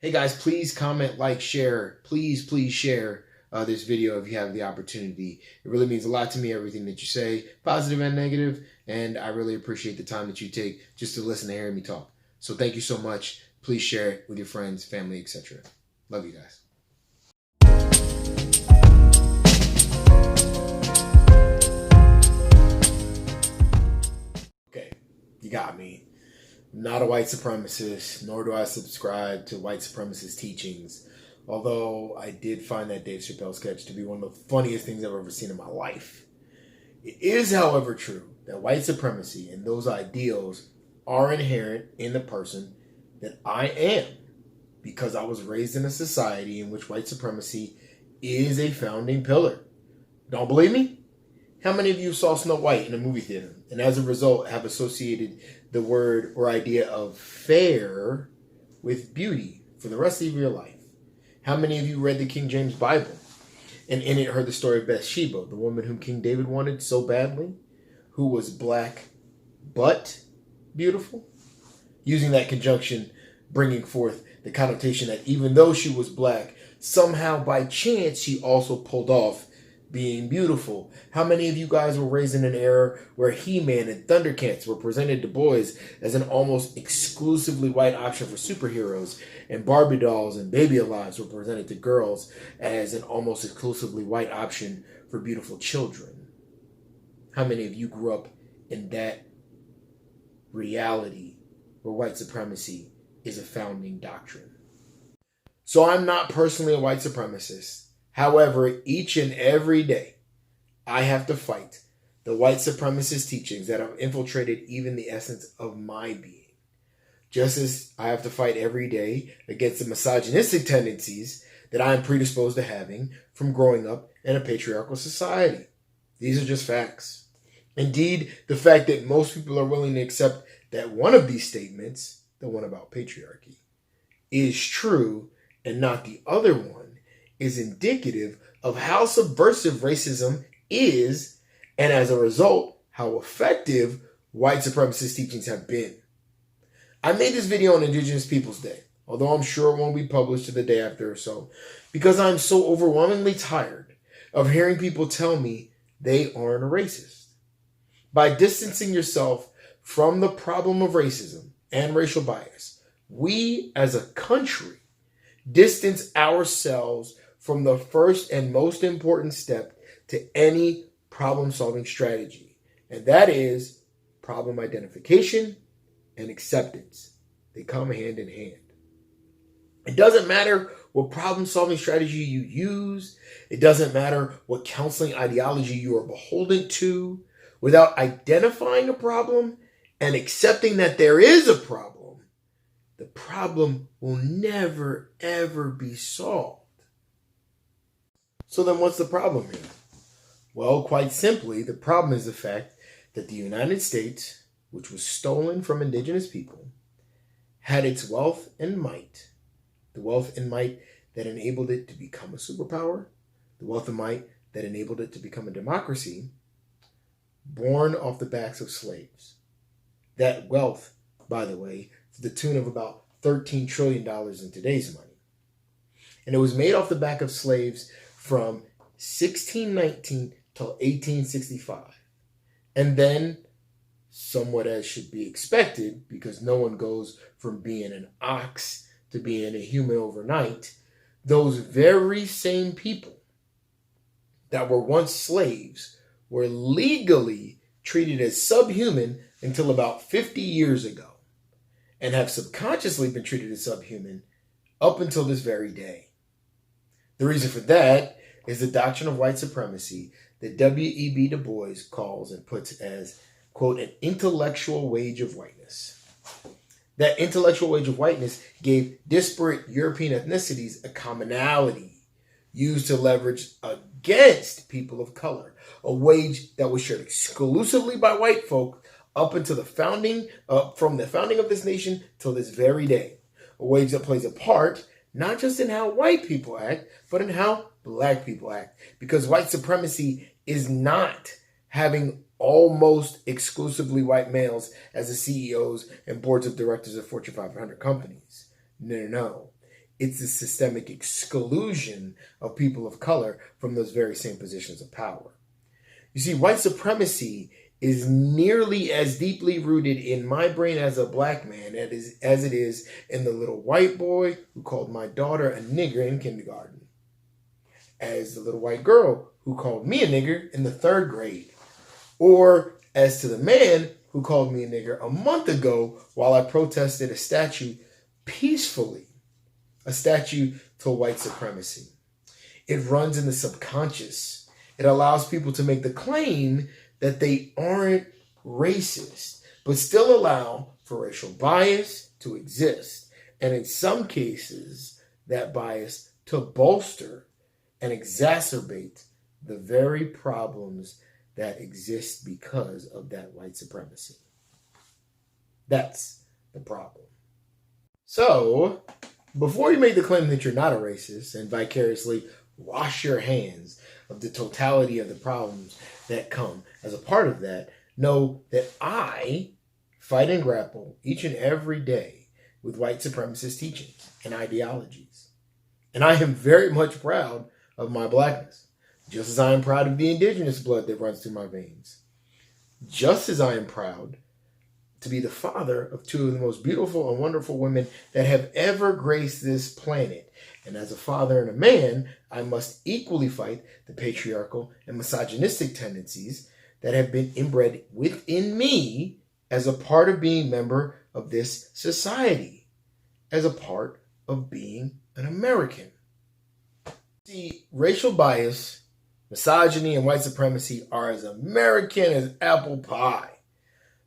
Hey guys, please comment, like, share. Please share this video if you have the opportunity. It really means a lot to me, everything that you say, positive and negative, and I really appreciate the time that you take just to listen to hear me talk. So thank you so much. Please share it with your friends, family, etc. Love you guys. Okay, you got me. I'm not a white supremacist, nor do I subscribe to white supremacist teachings. Although I did find that Dave Chappelle sketch to be one of the funniest things I've ever seen in my life. It is, however, true that white supremacy and those ideals are inherent in the person that I am, because I was raised in a society in which white supremacy is a founding pillar. Don't believe me? How many of you saw Snow White in a movie theater and as a result have associated the word or idea of fair with beauty for the rest of your life? How many of you read the King James Bible and in it heard the story of Bathsheba, the woman whom King David wanted so badly, who was black but beautiful? Using that conjunction, bringing forth the connotation that even though she was black, somehow by chance she also pulled off being beautiful. How many of you guys were raised in an era where He-Man and Thundercats were presented to boys as an almost exclusively white option for superheroes, and Barbie dolls and Baby Alives were presented to girls as an almost exclusively white option for beautiful children? How many of you grew up in that reality where white supremacy is a founding doctrine? So I'm not personally a white supremacist. However, each and every day, I have to fight the white supremacist teachings that have infiltrated even the essence of my being. Just as I have to fight every day against the misogynistic tendencies that I am predisposed to having from growing up in a patriarchal society. These are just facts. Indeed, the fact that most people are willing to accept that one of these statements, the one about patriarchy, is true and not the other one, is indicative of how subversive racism is, and as a result, how effective white supremacist teachings have been. I made this video on Indigenous Peoples Day, although I'm sure it won't be published to the day after or so, because I'm so overwhelmingly tired of hearing people tell me they aren't a racist. By distancing yourself from the problem of racism and racial bias, we as a country distance ourselves from the first and most important step to any problem-solving strategy, and that is problem identification and acceptance. They come hand in hand. It doesn't matter what problem-solving strategy you use. It doesn't matter what counseling ideology you are beholden to. Without identifying a problem and accepting that there is a problem, the problem will never, ever be solved. So then what's the problem here? Well, quite simply, the problem is the fact that the United States, which was stolen from indigenous people, had its wealth and might, the wealth and might that enabled it to become a superpower, the wealth and might that enabled it to become a democracy, born off the backs of slaves. That wealth, by the way, to the tune of about $13 trillion in today's money. And it was made off the back of slaves from 1619 till 1865. And then, somewhat as should be expected, because no one goes from being an ox to being a human overnight, those very same people that were once slaves were legally treated as subhuman until about 50 years ago, and have subconsciously been treated as subhuman up until this very day. The reason for that is the doctrine of white supremacy that W.E.B. Du Bois calls and puts as, quote, an intellectual wage of whiteness. That intellectual wage of whiteness gave disparate European ethnicities a commonality used to leverage against people of color, a wage that was shared exclusively by white folk up until the founding, from the founding of this nation till this very day. A wage that plays a part not just in how white people act, but in how black people act. Because white supremacy is not having almost exclusively white males as the CEOs and boards of directors of Fortune 500 companies. No. It's the systemic exclusion of people of color from those very same positions of power. You see, white supremacy is nearly as deeply rooted in my brain as a black man as it is in the little white boy who called my daughter a nigger in kindergarten, as the little white girl who called me a nigger in the 3rd grade, or as to the man who called me a nigger a month ago while I protested a statue peacefully, a statue to white supremacy. It runs in the subconscious. It allows people to make the claim that they aren't racist, but still allow for racial bias to exist, and in some cases, that bias to bolster and exacerbate the very problems that exist because of that white supremacy. That's the problem. So, before you make the claim that you're not a racist and vicariously wash your hands of the totality of the problems that come as a part of that, know that I fight and grapple each and every day with white supremacist teachings and ideologies. And I am very much proud of my blackness, just as I am proud of the indigenous blood that runs through my veins. Just as I am proud to be the father of 2 of the most beautiful and wonderful women that have ever graced this planet. And as a father and a man, I must equally fight the patriarchal and misogynistic tendencies that have been inbred within me as a part of being a member of this society, as a part of being an American. See, racial bias, misogyny, and white supremacy are as American as apple pie.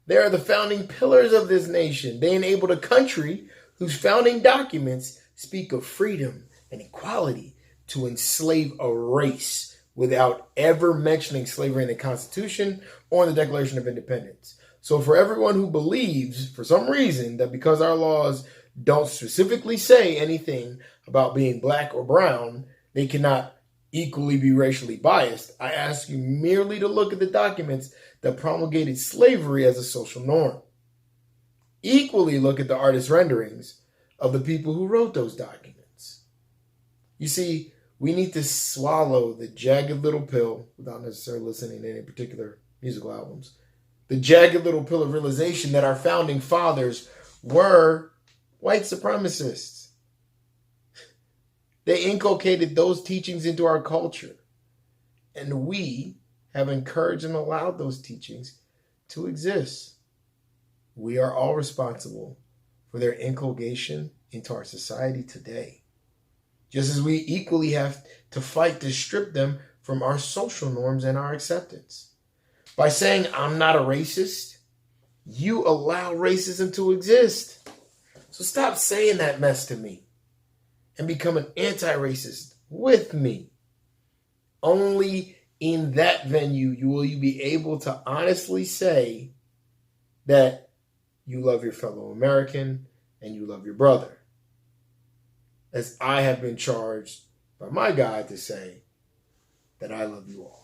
They are the founding pillars of this nation. They enabled a country whose founding documents speak of freedom and equality to enslave a race without ever mentioning slavery in the Constitution or in the Declaration of Independence. So for everyone who believes, for some reason, that because our laws don't specifically say anything about being black or brown, they cannot equally be racially biased, I ask you merely to look at the documents that promulgated slavery as a social norm. Equally look at the artist renderings of the people who wrote those documents. You see, we need to swallow the jagged little pill, without necessarily listening to any particular musical albums, the jagged little pill of realization that our founding fathers were white supremacists. They inculcated those teachings into our culture, and we have encouraged and allowed those teachings to exist. We are all responsible for their inculcation into our society today, just as we equally have to fight to strip them from our social norms and our acceptance. By saying, I'm not a racist, you allow racism to exist. So stop saying that mess to me and become an anti-racist with me. Only in that venue will you be able to honestly say that you love your fellow American and you love your brother, as I have been charged by my God to say that I love you all.